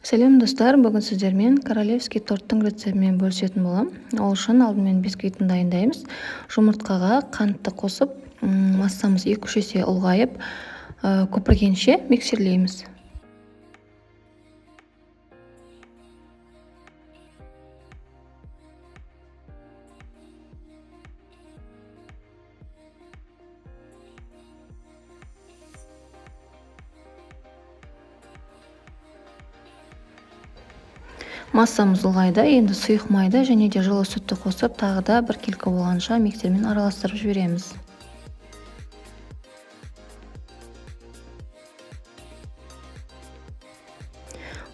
Сәлем достар, бүгін сіздермен королевский торттың рецептімен бөлісетін болам. Ол үшін алдымен бисквитін дайындаймыз. Жұмыртқаға қантты қосып, массамыз 2-3 есе ұлғайып, көпіргенше миксерлейміз. Массамыз ұлғайды, енді сұйық майды және де жылы сүтті қосып, тағы да бір келкі болғанша миксермен араластырып жібереміз.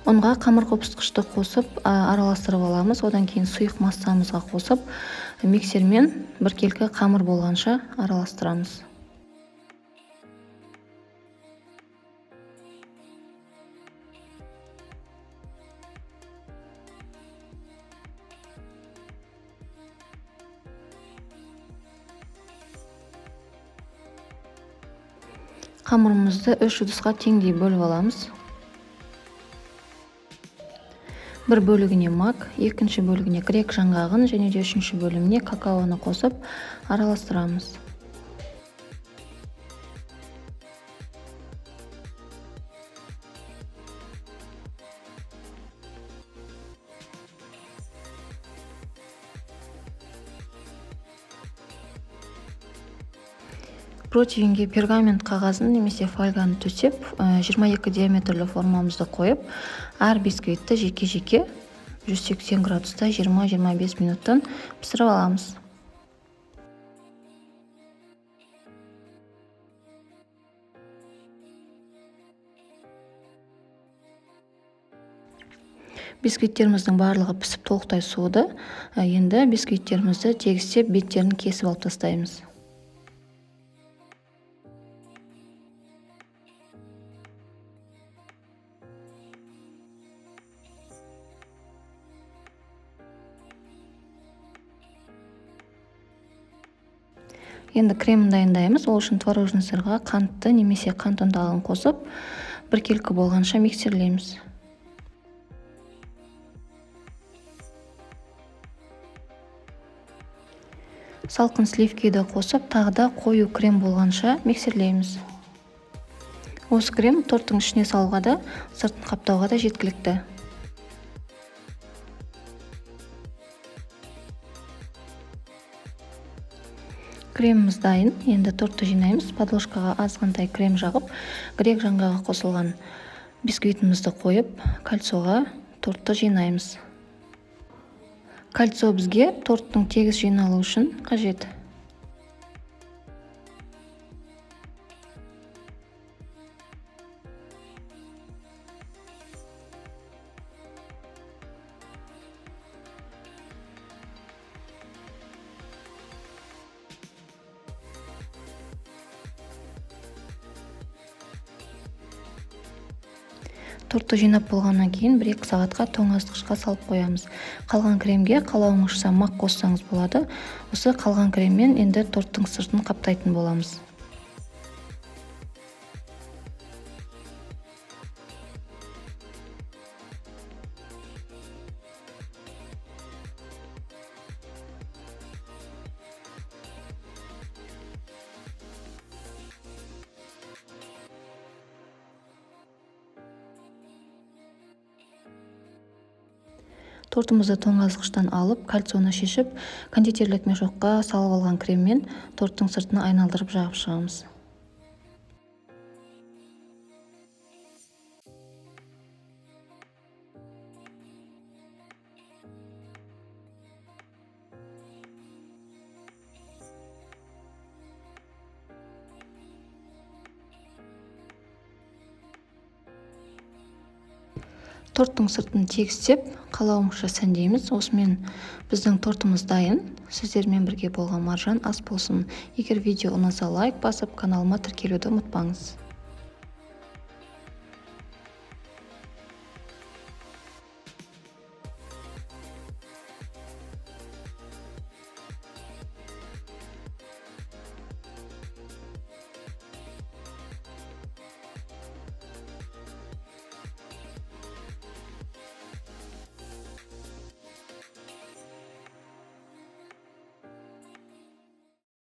Онға қамыр қопсытқышты қосып, араластырып аламыз. Одан кейін сұйық массамызға қосып, миксермен бір келкі қамыр болғанша араластырамыз. Қамырымызды 3 ыдысқа теңдей бөліп аламыз. Бір бөлігіне мак, екінші бөлігіне грек жаңғағын және де үшінші бөлігіне какаоны қосып араластырамыз. Противенге пергамент қағазын немесе фольганы төсеп, 22 диаметрлі формамызды қойып, әр бисквитті жеке-жеке 180 градуста 20-25 минуттан пісіріп аламыз. Бисквиттеріміздің барлығы пісіп толықтай суыды. Енді бисквиттерімізді тегістеп, беттерін кесіп алып тастаймыз. Енді кремін дайындаймыз. Ол үшін творожный сырға қантты немесе қант ұнтағын қосып, бір келкі болғанша миксерлейміз. Салқын сливкиді қосып, тағы да қою крем болғанша миксерлейміз. Осы крем торттың ішіне салуға да, сыртын қаптауға да жеткілікті. Креміміз дайын. Енді тортты жинаймыз. Подложкаға азғантай крем жағып, грек жаңғағы қосылған бисквитімізді қойып, кольцоға тортты жинаймыз. Кольцо бізге торттың тегіс жиналу үшін қажет. Тортты жинап болғаннан кейін 1-2 сағатқа тоңазытқышқа салып қоямыз. Қалған кремге қалауыңызша мак қоссаңыз болады. Осы қалған креммен енді торттың сыртын қаптайтын боламыз. Тортымызды тоңазытқыштан алып, кольцоны шешіп, кондитерлік мешокқа салып алған креммен торттың сыртына айналдырып жағып шығамыз. Торттың сыртын тегістеп, қалауымызша сәндейміз. Осымен біздің тортымыз дайын. Сіздермен бірге болған Маржан ас болсын. Егер видео ұнаса лайк басып, каналыма тіркелуді ұмытпаңыз.